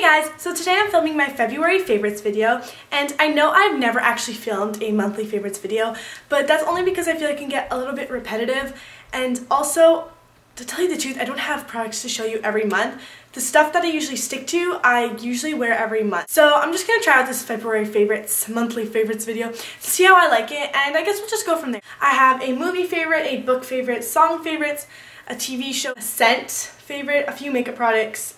guys, so today I'm filming my February favorites video, and I know I've never actually filmed a monthly favorites video, but that's only because I feel like it can get a little bit repetitive, and also, to tell you the truth, I don't have products to show you every month. The stuff that I usually stick to, I usually wear every month. So I'm just going to try out this February favorites, monthly favorites video to see how I like it, and I guess we'll just go from there. I have a movie favorite, a book favorite, song favorites, a TV show, a scent favorite, a few makeup products,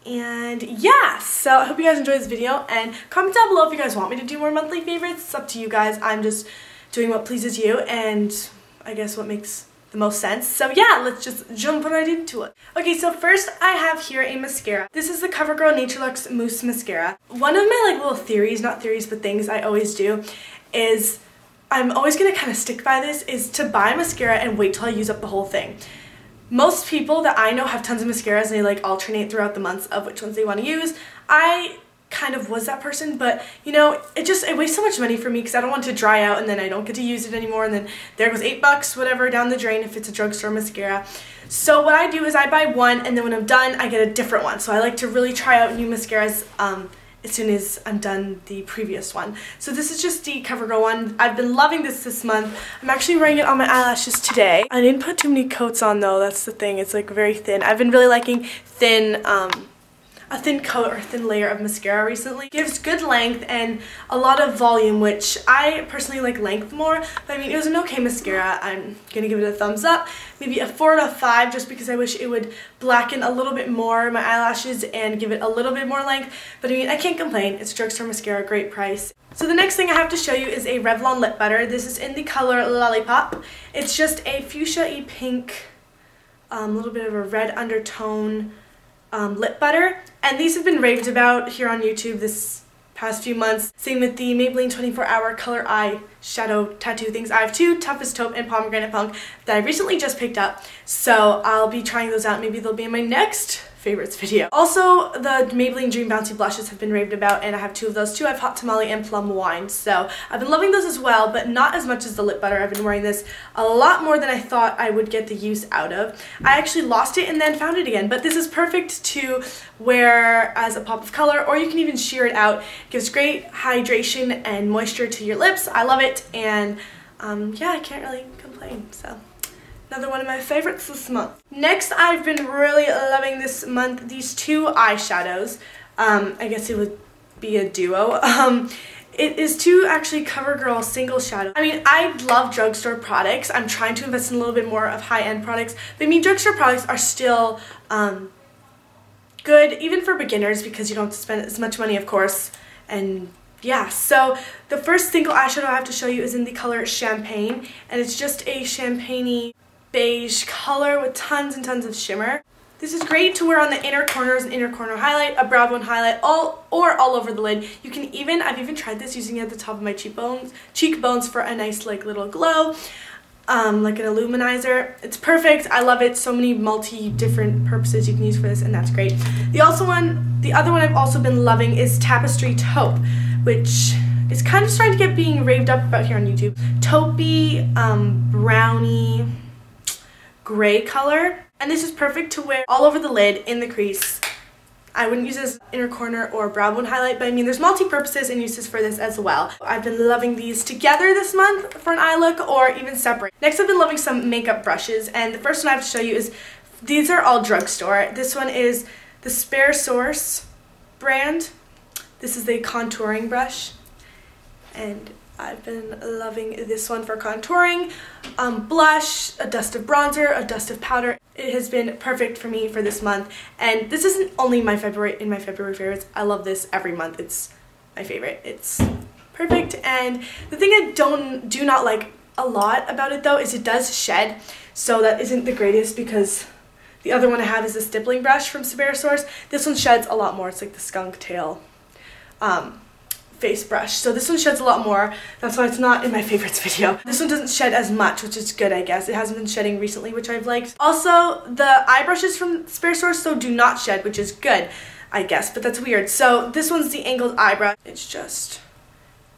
and yeah, so I hope you guys enjoyed this video, and comment down below if you guys want me to do more monthly favorites. It's up to you guys. I'm just doing what pleases you and I guess what makes the most sense. So yeah, let's just jump right into it. Okay, so first I have here a mascara. This is the CoverGirl Naturelux Mousse Mascara. One of my little theories, not theories but things I always do, is I'm always gonna kind of stick by this, is to buy mascara and wait till I use up the whole thing. Most people that I know have tons of mascaras and they like alternate throughout the months of which ones they want to use. I kind of was that person, but you know, it wastes so much money for me because I don't want it to dry out and then I don't get to use it anymore, and then there goes $8 whatever down the drain if it's a drugstore mascara. So what I do is I buy one, and then when I'm done I get a different one. So I like to really try out new mascaras as soon as I'm done the previous one. So this is just the CoverGirl one. I've been loving this month. I'm actually wearing it on my eyelashes today. I didn't put too many coats on though, that's the thing. It's like very thin. I've been really liking thin, a thin coat or thin layer of mascara recently. It gives good length and a lot of volume, which I personally like length more, but I mean, it was an okay mascara. I'm gonna give it a thumbs up, maybe a 4 out of 5, just because I wish it would blacken a little bit more my eyelashes and give it a little bit more length, but I mean, I can't complain. It's a drugstore mascara, great price. So the next thing I have to show you is a Revlon lip butter. This is in the color Lollipop. It's just a fuchsia-y pink, little bit of a red undertone lip butter, and these have been raved about here on YouTube this past few months. Same with the Maybelline 24-hour color eyeshadow tattoo things. I have two, Toughest Taupe and Pomegranate Punk, that I recently just picked up, so I'll be trying those out. Maybe they'll be in my next favorites video. Also, the Maybelline Dream Bouncy blushes have been raved about, and I have two of those too. I have Hot Tamale and Plum Wine, so I've been loving those as well, but not as much as the lip butter. I've been wearing this a lot more than I thought I would get the use out of. I actually lost it and then found it again, but this is perfect to wear as a pop of color, or you can even sheer it out. It gives great hydration and moisture to your lips. I love it, and yeah, I can't really complain, so another one of my favorites this month. Next, I've been really loving this month these two eyeshadows. I guess it would be a duo. It is two actually CoverGirl single shadow. I mean, I love drugstore products. I'm trying to invest in a little bit more of high-end products, but I mean, drugstore products are still good, even for beginners, because you don't have to spend as much money, of course, and yeah, so the first single eyeshadow I have to show you is in the color Champagne, and it's just a champagne-y beige color with tons and tons of shimmer. This is great to wear on the inner corner as an inner corner highlight, a brow bone highlight, all over the lid. You can even, I've even tried this using it at the top of my cheekbones for a nice like little glow, like an illuminizer. It's perfect. I love it. So many different purposes you can use for this, and that's great. The other one I've also been loving is Tapestry Taupe, which is kind of starting to get being raved up about here on YouTube. Taupey, brownie, gray color, and this is perfect to wear all over the lid in the crease. I wouldn't use this as inner corner or brow bone highlight, but I mean, there's multi-purposes and uses for this as well. I've been loving these together this month for an eye look, or even separate. Next, I've been loving some makeup brushes, and the first one I have to show you is, these are all drugstore. This one is the Spare Source brand. This is the contouring brush, and I've been loving this one for contouring, blush, a dust of bronzer, a dust of powder. It has been perfect for me for this month, and this isn't only my February favorites. I love this every month. It's my favorite. It's perfect, and the thing I do not like a lot about it though is it does shed, so that isn't the greatest, because the other one I have is the stippling brush from Spare Source. This one sheds a lot more. It's like the skunk tail face brush, so this one sheds a lot more. That's why it's not in my favorites video. This one doesn't shed as much, which is good, I guess. It hasn't been shedding recently, which I've liked. Also, the eye brushes from Spare Source do not shed, which is good, I guess, but that's weird. So this one's the angled eye brush. It's just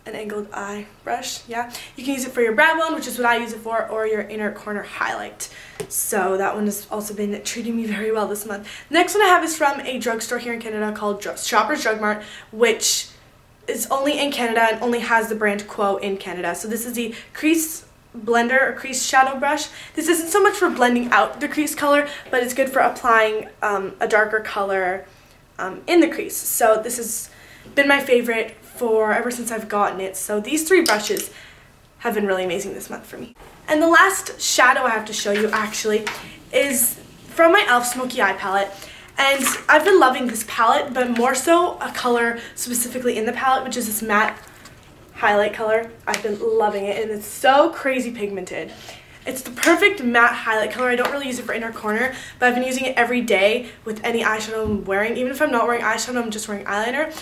an angled eye brush. Yeah, you can use it for your brow bone, which is what I use it for, or your inner corner highlight. So that one has also been treating me very well this month. The next one I have is from a drugstore here in Canada called Shoppers Drug Mart, which is only in Canada and only has the brand Quo in Canada. So this is the crease blender or crease shadow brush. This isn't so much for blending out the crease color, but it's good for applying a darker color in the crease. So this has been my favorite for ever since I've gotten it. So these three brushes have been really amazing this month for me. And the last shadow I have to show you actually is from my e.l.f. Smokey Eye palette. And I've been loving this palette, but more so a color specifically in the palette, which is this matte highlight color. I've been loving it, and it's so crazy pigmented. It's the perfect matte highlight color. I don't really use it for inner corner, but I've been using it every day with any eyeshadow I'm wearing. Even if I'm not wearing eyeshadow, I'm just wearing eyeliner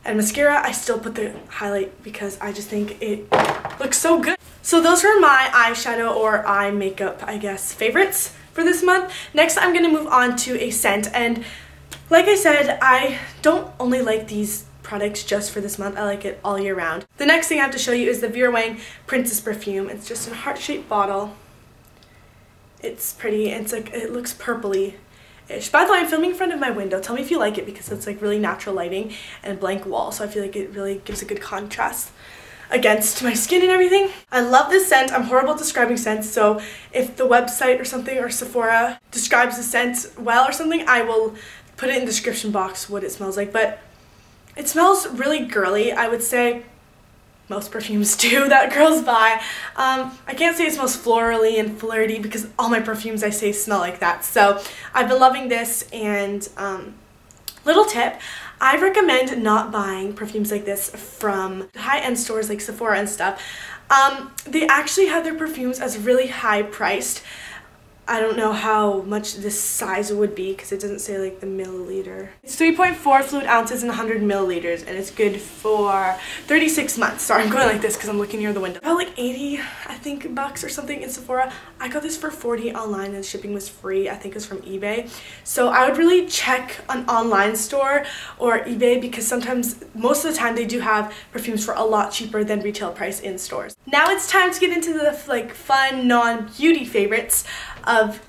and mascara, I still put the highlight because I just think it looks so good. So those are my eyeshadow or eye makeup, I guess, favorites for this month. Next, I'm going to move on to a scent, and like I said, I don't only like these products just for this month. I like it all year round. The next thing I have to show you is the Wang Princess Perfume. It's just a heart-shaped bottle. It's pretty. It's like, it looks purpley-ish. By the way, I'm filming in front of my window. Tell me if you like it because it's like really natural lighting and a blank wall, so I feel like it really gives a good contrast against my skin and everything. I love this scent. I'm horrible at describing scents, so if the website or something or Sephora describes the scent well or something, I will put it in the description box what it smells like. But it smells really girly. I would say most perfumes do that girls buy. I can't say it smells florally and flirty because all my perfumes I say smell like that. So I've been loving this, and little tip, I recommend not buying perfumes like this from high-end stores like Sephora and stuff. They actually have their perfumes as really high priced. I don't know how much this size would be because it doesn't say like the milliliter. It's 3.4 fluid ounces and 100 milliliters, and it's good for 36 months. Sorry, I'm going like this because I'm looking near the window. About like 80, I think, bucks or something in Sephora. I got this for 40 online and shipping was free. I think it was from eBay. So I would really check an online store or eBay because sometimes, most of the time, they do have perfumes for a lot cheaper than retail price in stores. Now it's time to get into the like fun non-beauty favorites of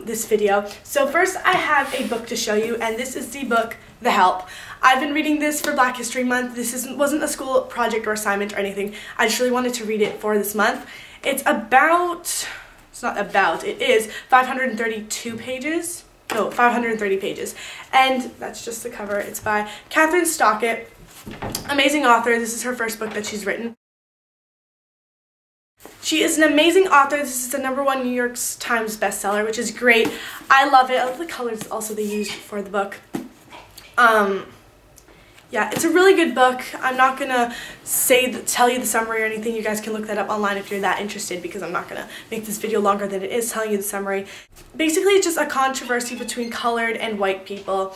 this video. So first I have a book to show you, and this is the book The Help. I've been reading this for Black History Month. This wasn't a school project or assignment or anything. I just really wanted to read it for this month. It is 532 pages. No, 530 pages. And that's just the cover. It's by Catherine Stockett. Amazing author. This is her first book that she's written. She is an amazing author. This is the #1 New York Times bestseller, which is great. I love it. I love the colors also they used for the book. Yeah, it's a really good book. I'm not gonna tell you the summary or anything. You guys can look that up online if you're that interested, because I'm not gonna make this video longer than it is telling you the summary. Basically, it's just a controversy between colored and white people.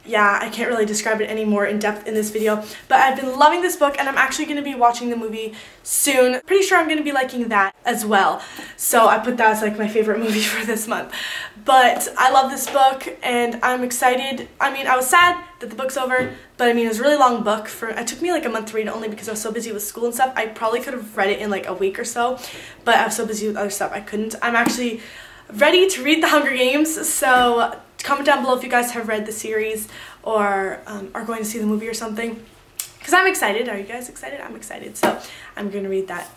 Yeah, I can't really describe it any more in depth in this video, but I've been loving this book, and I'm actually going to be watching the movie soon. Pretty sure I'm going to be liking that as well, so I put that as like my favorite movie for this month. But I love this book, and I'm excited. I mean, I was sad that the book's over, but I mean, it was a really long book. It took me like a month to read it only because I was so busy with school and stuff. I probably could have read it in like a week or so, but I was so busy with other stuff I couldn't. I'm actually ready to read The Hunger Games, so comment down below if you guys have read the series or are going to see the movie or something, because I'm excited. Are you guys excited? I'm excited, so I'm going to read that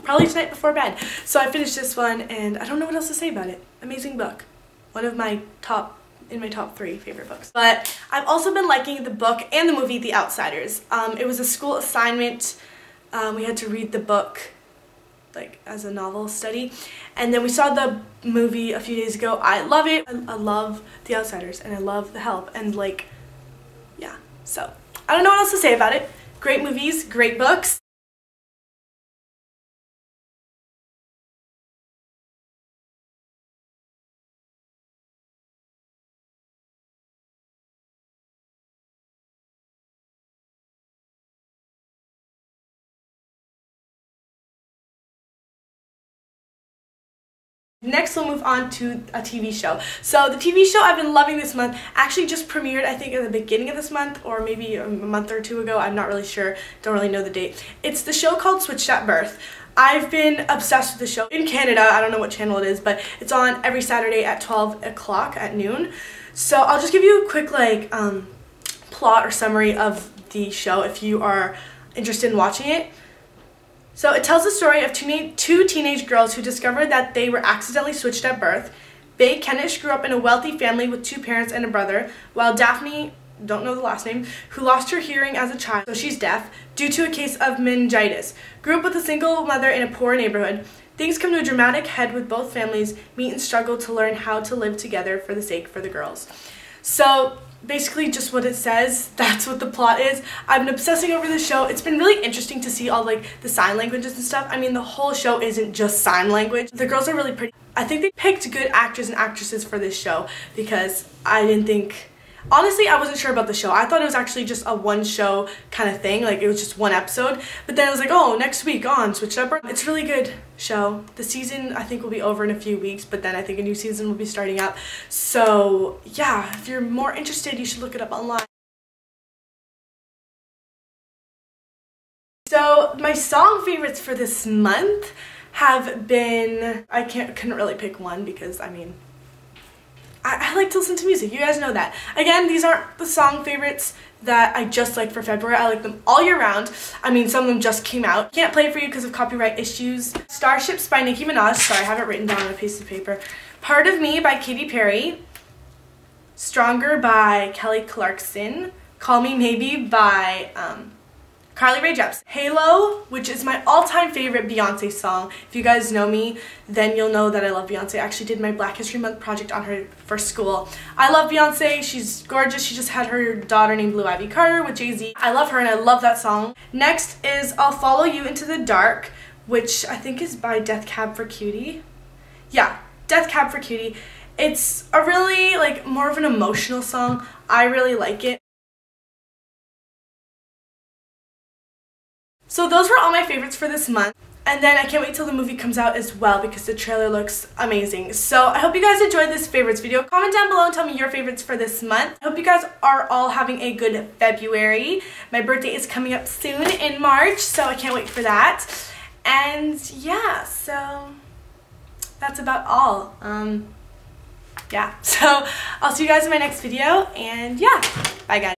probably tonight before bed. So I finished this one, and I don't know what else to say about it. Amazing book. One of my top 3 favorite books. But I've also been liking the book and the movie The Outsiders. It was a school assignment. We had to read the book like as a novel study, and then we saw the movie a few days ago. I love it. I love The Outsiders, and I love The Help, and like, yeah, so I don't know what else to say about it. Great movies, great books. Next, we'll move on to a TV show. So the TV show I've been loving this month actually just premiered, I think, at the beginning of this month, or maybe a month or two ago. I'm not really sure. Don't really know the date. It's the show called Switched at Birth. I've been obsessed with the show. In Canada, I don't know what channel it is, but it's on every Saturday at 12 o'clock at noon. So I'll just give you a quick plot or summary of the show if you are interested in watching it. So it tells the story of two teenage girls who discovered that they were accidentally switched at birth. Bae Kenish grew up in a wealthy family with 2 parents and a brother, while Daphne, don't know the last name, who lost her hearing as a child, so she's deaf, due to a case of meningitis, grew up with a single mother in a poor neighborhood. Things come to a dramatic head with both families meet and struggle to learn how to live together for the girls. So basically just what it says, that's what the plot is. I've been obsessing over this show. It's been really interesting to see all the sign languages and stuff. I mean, the whole show isn't just sign language. The girls are really pretty. I think they picked good actors and actresses for this show because honestly, I wasn't sure about the show. I thought it was actually just a one show kind of thing, like it was just one episode. But then I was like, oh, next week on Switched at Birth. It's a really good show. The season, I think, will be over in a few weeks, but then I think a new season will be starting up. So yeah, if you're more interested, you should look it up online. So my song favorites for this month have been, I couldn't really pick one because, I mean, I like to listen to music, you guys know that. Again, these aren't the song favorites that I just like for February. I like them all year round. I mean, some of them just came out. Can't play it for you because of copyright issues. Starships by Nicki Minaj. Sorry, I have it written down on a piece of paper. Part of Me by Katy Perry. Stronger by Clarkson. Call Me Maybe by Carly Rae Jepsen. Halo, which is my all-time favorite Beyonce song. If you guys know me, then you'll know that I love Beyonce. I actually did my Black History Month project on her for school. I love Beyonce. She's gorgeous. She just had her daughter named Blue Ivy Carter with Jay-Z. I love her and I love that song. Next is I'll Follow You Into the Dark, which I think is by Death Cab for Cutie. Yeah, Death Cab for Cutie. It's a really, more of an emotional song. I really like it. So those were all my favorites for this month. And then I can't wait till the movie comes out as well because the trailer looks amazing. So I hope you guys enjoyed this favorites video. Comment down below and tell me your favorites for this month. I hope you guys are all having a good February. My birthday is coming up soon in March, so I can't wait for that. And yeah, so that's about all. Yeah, so I'll see you guys in my next video, and yeah, bye guys.